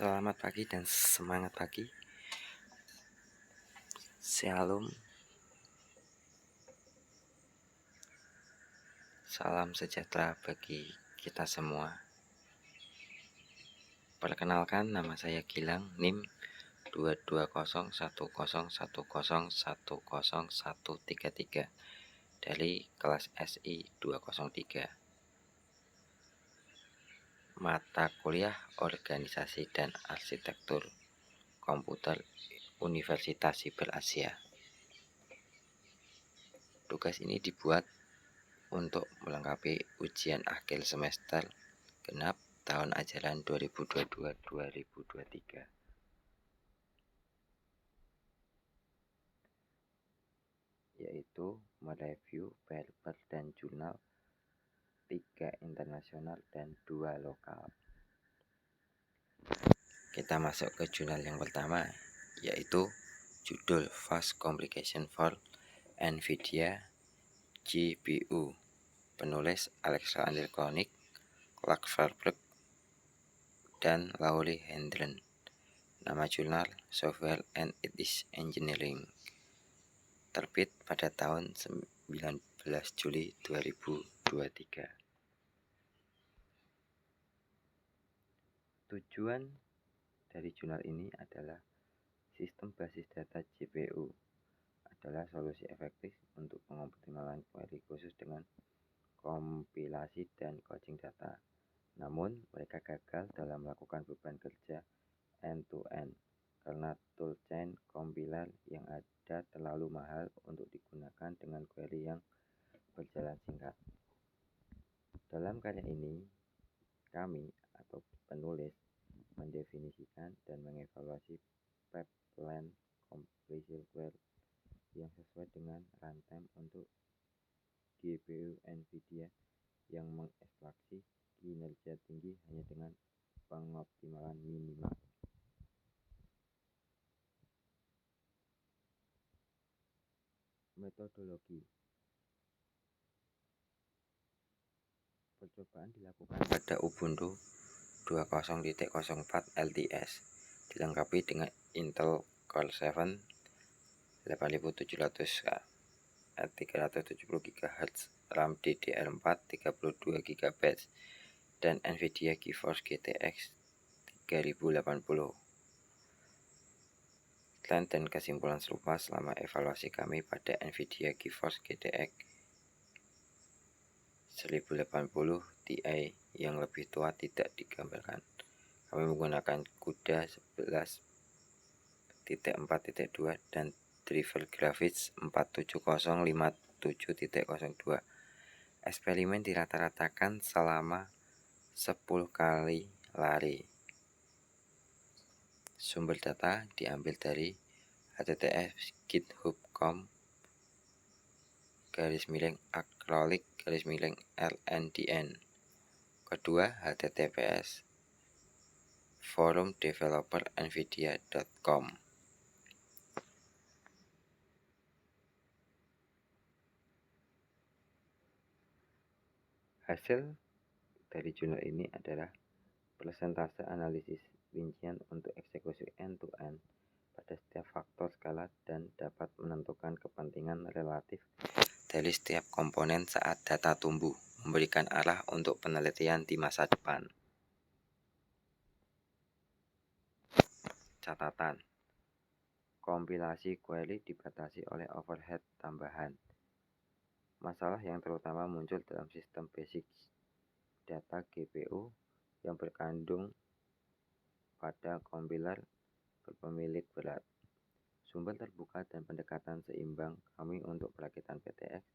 Selamat pagi dan semangat pagi. Shalom. Salam sejahtera bagi kita semua. Perkenalkan, nama saya Gilang, NIM 2201010101033 dari kelas SI 203. Mata kuliah Organisasi dan Arsitektur Komputer Universitas Siber Asia. Tugas ini dibuat untuk melengkapi ujian akhir semester genap tahun ajaran 2022-2023. Yaitu mereview paper dan jurnal 3 internasional dan 2 lokal. Kita masuk ke jurnal yang pertama, yaitu judul Fast Complication for NVIDIA GPU, penulis Alexander Koenig, Clark Verberg, dan Laurie Hendren. Nama jurnal Software and Its Engineering, terbit pada tahun 19 Juli 2023. Tujuan dari jurnal ini adalah sistem basis data GPU adalah solusi efektif untuk pengoptimalan query khusus dengan kompilasi dan coding data. Namun, mereka gagal dalam melakukan beban kerja end-to-end karena toolchain compiler yang ada terlalu mahal untuk digunakan dengan query yang berjalan singkat. Dalam karya ini, kami atau penulis mendefinisikan dan mengevaluasi pipeline compilation query yang sesuai dengan runtime untuk GPU NVIDIA yang mengekstraksi kinerja tinggi hanya dengan pengoptimalan minimal. Metodologi percobaan dilakukan pada Ubuntu 20.04 LTS, dilengkapi dengan Intel Core 7 8700K 370 GHz, RAM DDR4 32 GB, dan NVIDIA GeForce GTX 3080. Plan dan kesimpulan serupa selama evaluasi kami pada NVIDIA GeForce GTX 1080 Ti yang lebih tua tidak digambarkan. Kami menggunakan CUDA 11.4.2 dan driver grafis 47057.02. Eksperimen dirata-ratakan selama 10 kali lari. Sumber data diambil dari https://github.com/acrylic-lndn. Kedua, https forumdevelopernvidia.com. Hasil dari jurnal ini adalah persentase analisis rincian untuk eksekusi end-to-end pada setiap faktor skala dan dapat menentukan kepentingan relatif dari setiap komponen saat data tumbuh, memberikan arah untuk penelitian di masa depan. Catatan: kompilasi query dibatasi oleh overhead tambahan. Masalah yang terutama muncul dalam sistem basic data GPU yang berkandung pada compiler berpemilik berat. Sumber terbuka dan pendekatan seimbang kami untuk perakitan PTX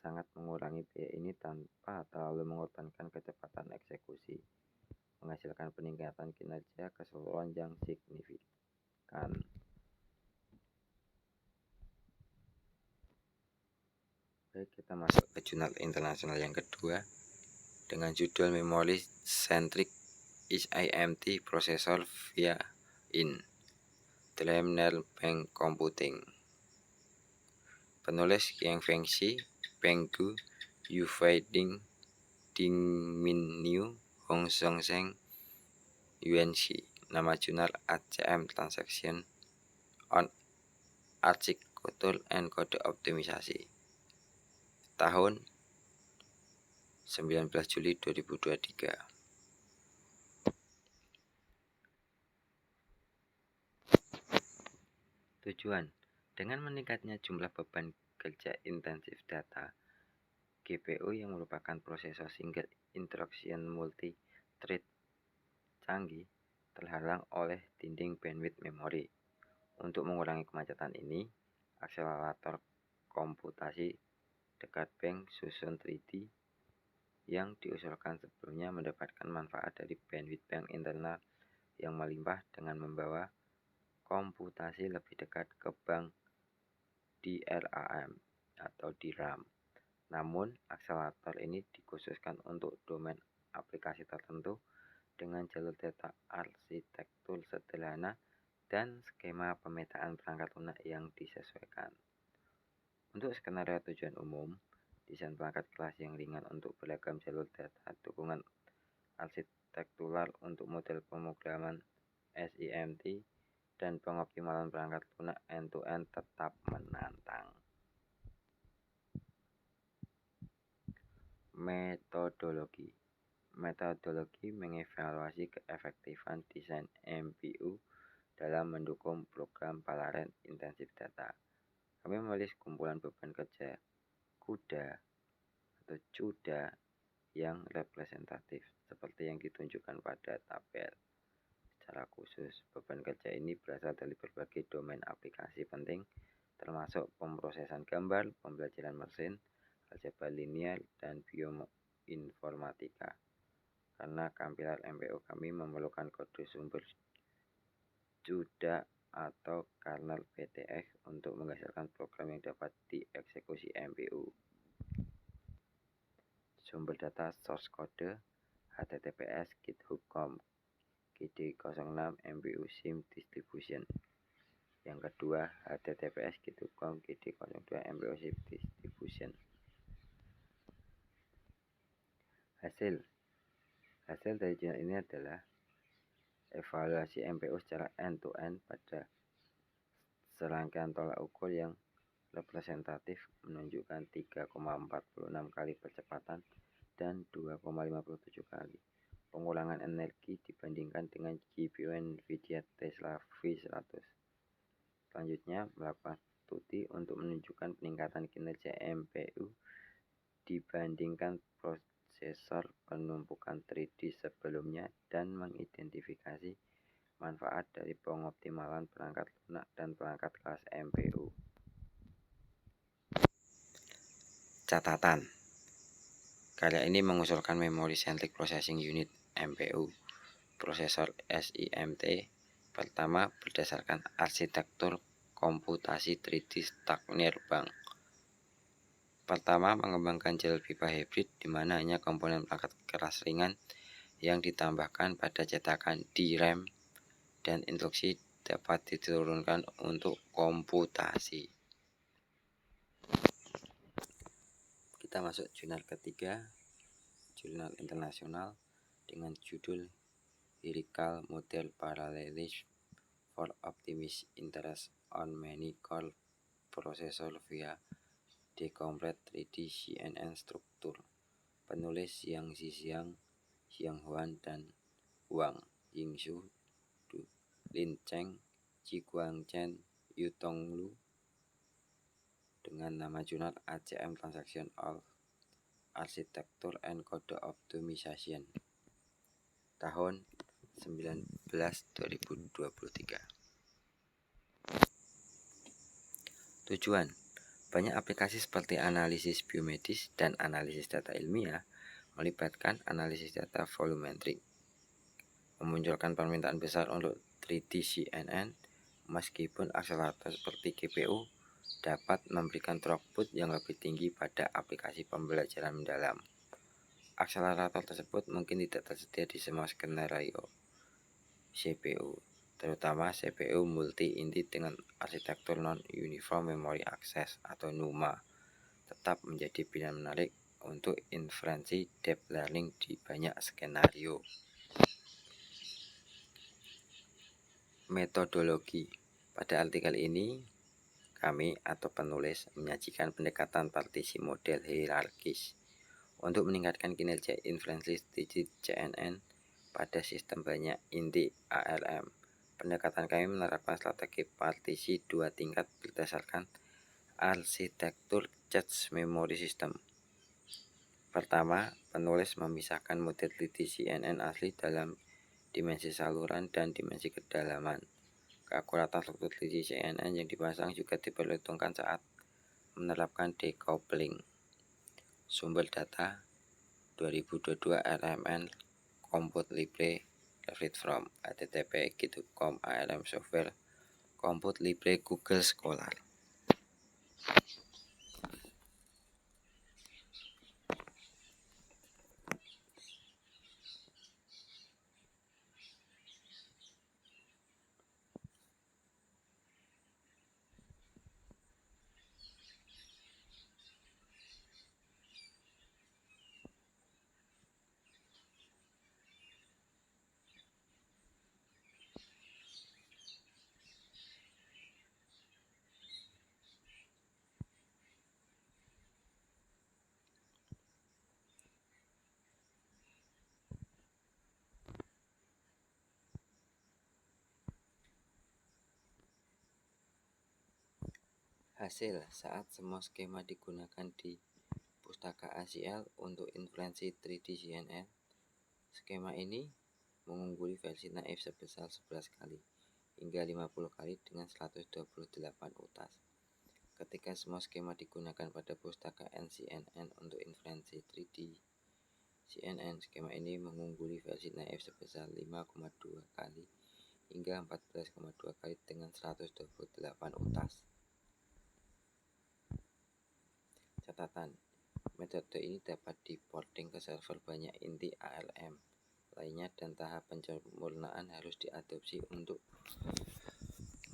sangat mengurangi biaya ini tanpa terlalu mengorbankan kecepatan eksekusi, menghasilkan peningkatan kinerja keseluruhan yang signifikan. Baik, kita masuk ke jurnal internasional yang kedua dengan judul Memory Centric IMT Processor via in Dreamner Bank Computing. Penulis Yang Fengxi, Penggu, Yufei Ding, Ding Min Niu, Hong Song Sheng, Yuan Xi. Nama jurnal ACM Transaction on Architecture and Code Optimization. Tahun 19 Juli 2023. Tujuan, dengan meningkatnya jumlah beban kerja intensif data, GPU yang merupakan prosesor single instruction multi-thread canggih terhalang oleh dinding bandwidth memori. Untuk mengurangi kemacetan ini, akselerator komputasi dekat bank susun 3D yang diusulkan sebelumnya mendapatkan manfaat dari bandwidth bank internal yang melimpah dengan membawa komputasi lebih dekat ke bank DRAM atau DRAM. Namun, akselerator ini dikhususkan untuk domain aplikasi tertentu dengan jalur data arsitektur sederhana dan skema pemetaan perangkat lunak yang disesuaikan. Untuk skenario tujuan umum, desain perangkat kelas yang ringan untuk beragam jalur data, dukungan arsitektural untuk model pemrograman SIMT, dan pengoptimalan perangkat lunak end-to-end tetap menantang. Metodologi mengevaluasi keefektifan desain MPU dalam mendukung program paralel intensif data. Kami menulis kumpulan beban kerja CUDA atau CUDA yang representatif seperti yang ditunjukkan pada tabel. Secara khusus, beban kerja ini berasal dari berbagai domain aplikasi penting, termasuk pemrosesan gambar, pembelajaran mesin, aljabar linear, dan bioinformatika. Karena compiler MPU kami memerlukan kode sumber CUDA atau kernel BTX untuk menghasilkan program yang dapat dieksekusi MPU. Sumber data source code https github.com GD06 MPU SIM distribution. Yang kedua, https github.com GD02 MPU SIM distribution. Hasil dari jurnal ini adalah evaluasi MPU secara end-to-end pada serangkaian tolak ukur yang representatif menunjukkan 3,46 kali percepatan dan 2,57 kali pengurangan energi dibandingkan dengan GPU NVIDIA Tesla V100. Selanjutnya, melakukan studi untuk menunjukkan peningkatan kinerja MPU dibandingkan prosesor penumpukan 3D sebelumnya dan mengidentifikasi manfaat dari pengoptimalan perangkat lunak dan perangkat kelas MPU. Catatan. Karya ini mengusulkan Memory Centric Processing Unit MPU prosesor SIMT pertama berdasarkan arsitektur komputasi 3D Stack Near Bank. Pertama, mengembangkan jalur pipa hybrid di mana hanya komponen perangkat keras ringan yang ditambahkan pada cetakan DRAM dan instruksi dapat diturunkan untuk komputasi. Kita masuk jurnal ketiga, jurnal internasional dengan judul Hierarchical Model Parallelism for Optimized Interest on Many Core Processor via Decompressed 3D CNN Structure. Penulis Yang Zixiang, Xiang Huan, dan Wang Yingxu, Lin Cheng, Jiguang Chen, Yutong Lu, dengan nama jurnal ACM Transaction of Architecture and Code Optimization. Tahun 2023. Tujuan, banyak aplikasi seperti analisis biomedis dan analisis data ilmiah melibatkan analisis data volumetrik, memunculkan permintaan besar untuk 3D CNN, meskipun akselerator seperti GPU dapat memberikan throughput yang lebih tinggi pada aplikasi pembelajaran mendalam. Akselerator tersebut mungkin tidak tersedia di semua skenario CPU, terutama CPU multi-inti dengan arsitektur non-uniform memory access atau NUMA, tetap menjadi pilihan menarik untuk inferensi deep learning di banyak skenario. Metodologi. Pada artikel ini, kami atau penulis menyajikan pendekatan partisi model hierarkis untuk meningkatkan kinerja inferensi digit CNN pada sistem banyak inti ARM. Pendekatan kami menerapkan strategi partisi 2 tingkat berdasarkan arsitektur cache memory system. Pertama, penulis memisahkan model digit CNN asli dalam dimensi saluran dan dimensi kedalaman. Keakuratan struktur digit CNN yang dipasang juga diperhitungkan saat menerapkan decoupling. Sumber data 2022 RMN Compute Libre read from http://github.com ARM software Compute Libre Google Scholar. Hasil saat semua skema digunakan di pustaka ACL untuk inferensi 3D CNN, skema ini mengungguli versi naif sebesar 11 kali hingga 50 kali dengan 128 utas. Ketika semua skema digunakan pada pustaka NCNN untuk inferensi 3D CNN, skema ini mengungguli versi naif sebesar 5,2 kali hingga 14,2 kali dengan 128 utas. Catatan, metode ini dapat di-porting ke server banyak inti ARM lainnya dan tahap penyempurnaan harus diadopsi untuk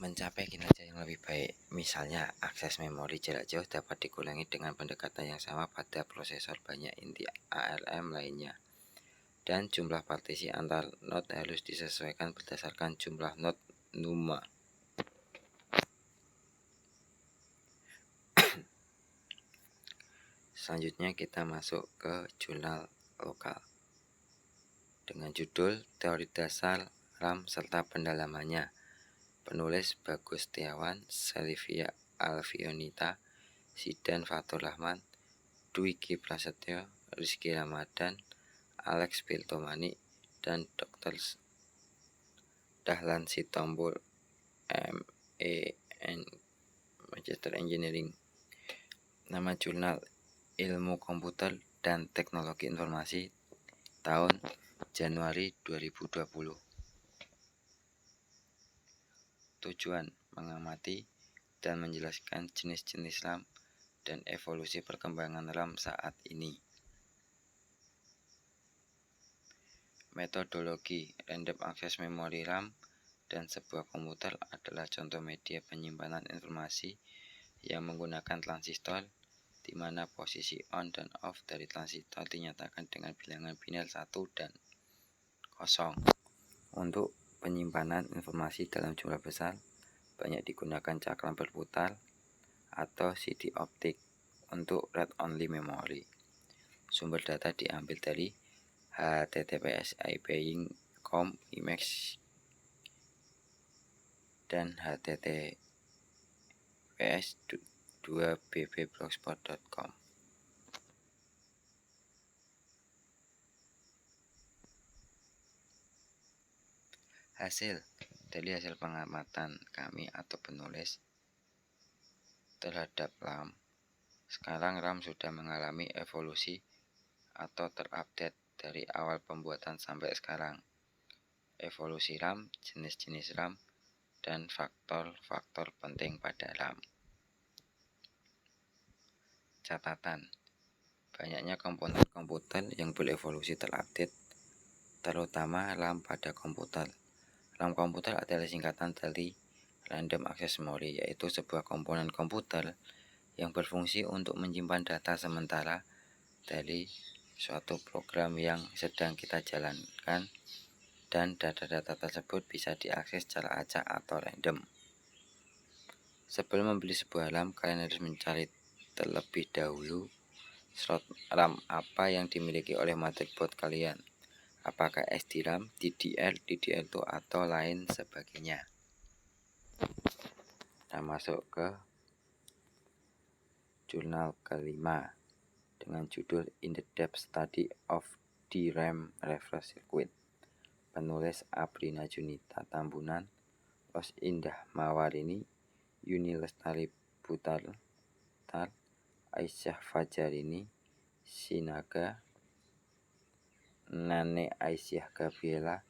mencapai kinerja yang lebih baik. Misalnya, akses memori jarak jauh dapat dikurangi dengan pendekatan yang sama pada prosesor banyak inti ARM lainnya. Dan jumlah partisi antar node harus disesuaikan berdasarkan jumlah node NUMA. Selanjutnya kita masuk ke jurnal lokal dengan judul Teori Dasar RAM serta Pendalamannya. Penulis Bagus Setiawan, Selvia Alfionita, Zidan Fatur Rahman, Dwiki Prasetyo, Rizky Ramadan, Alex Piltomani, dan Dr. Dahlan Sitompul MEN Magister Engineering. Nama jurnal Ilmu Komputer dan Teknologi Informasi tahun Januari 2020. Tujuan mengamati dan menjelaskan jenis-jenis RAM dan evolusi perkembangan RAM saat ini. Metodologi random access memory RAM dan sebuah komputer adalah contoh media penyimpanan informasi yang menggunakan transistor, di mana posisi on dan off dari transistor dinyatakan dengan bilangan biner 1 dan 0. Untuk penyimpanan informasi dalam jumlah besar, banyak digunakan cakram berputar atau CD optik untuk read-only memory. Sumber data diambil dari https://ibuying.com, IMAX, dan https://2bbblogspot.com. Dari hasil pengamatan kami atau penulis terhadap RAM, sekarang RAM sudah mengalami evolusi atau terupdate dari awal pembuatan sampai sekarang. Evolusi RAM, jenis-jenis RAM, dan faktor-faktor penting pada RAM. Catatan, banyaknya komponen komputer yang berevolusi terupdate, terutama RAM pada komputer. RAM komputer adalah singkatan dari Random Access Memory, yaitu sebuah komponen komputer yang berfungsi untuk menyimpan data sementara dari suatu program yang sedang kita jalankan dan data-data tersebut bisa diakses secara acak atau random. Sebelum membeli sebuah RAM, kalian harus mencari terlebih dahulu slot RAM apa yang dimiliki oleh motherboard kalian. Apakah SDRAM, DDR2 atau lain sebagainya. Kita masuk ke jurnal kelima dengan judul In the Depth Study of DRAM Refresh Circuit. Penulis Abrina Junita Tambunan, Ros Indah Mawarini, Yuni Lestari Butar, Aisyah Fajarini, Sinaga, Nane Aisyah Gabriela,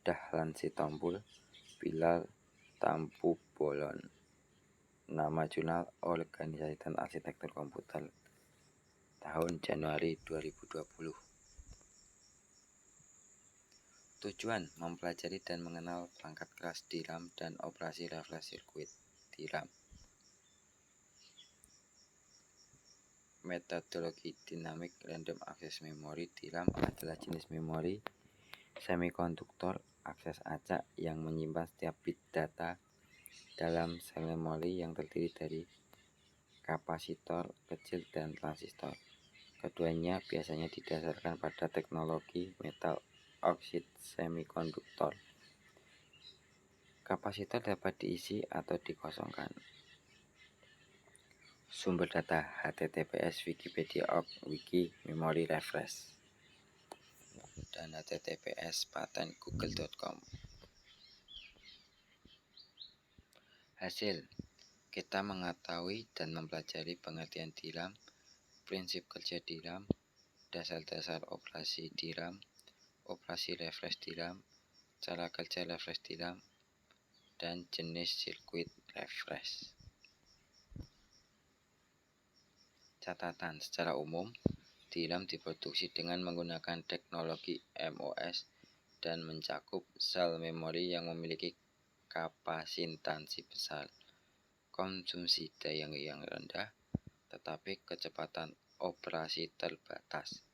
Dahlan Sitompul, Bilal Tampu Bolon. Nama jurnal Organisasi dan Arsitektur Komputer, tahun Januari 2020. Tujuan mempelajari dan mengenal perangkat keras DRAM dan operasi refresh circuit DRAM. Metodologi Dynamic Random Access Memory DRAM adalah jenis memori semikonduktor akses acak yang menyimpan setiap bit data dalam sel memori yang terdiri dari kapasitor kecil dan transistor. Keduanya biasanya didasarkan pada teknologi metal oksid semikonduktor. Kapasitor dapat diisi atau dikosongkan. Sumber data https wikipedia.org/wiki memory refresh dan https patentgoogle.com. Hasil, kita mengetahui dan mempelajari pengertian DRAM, prinsip kerja DRAM, dasar-dasar operasi DRAM, operasi refresh DRAM, cara kerja refresh DRAM, dan jenis sirkuit refresh. Catatan, secara umum, DRAM diproduksi dengan menggunakan teknologi MOS dan mencakup sel memori yang memiliki kapasitansi besar, konsumsi daya yang rendah, tetapi kecepatan operasi terbatas.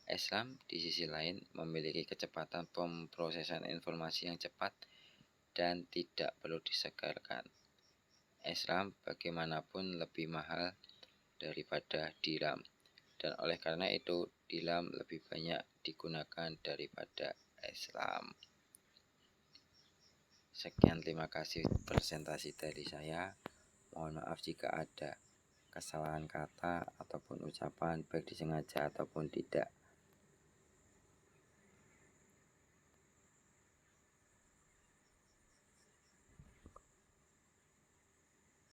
SRAM di sisi lain memiliki kecepatan pemrosesan informasi yang cepat dan tidak perlu disegarkan. SRAM bagaimanapun lebih mahal daripada DRAM, dan oleh karena itu DRAM lebih banyak digunakan daripada SRAM. Sekian, terima kasih presentasi dari saya. Mohon maaf jika ada kesalahan kata ataupun ucapan baik disengaja ataupun tidak.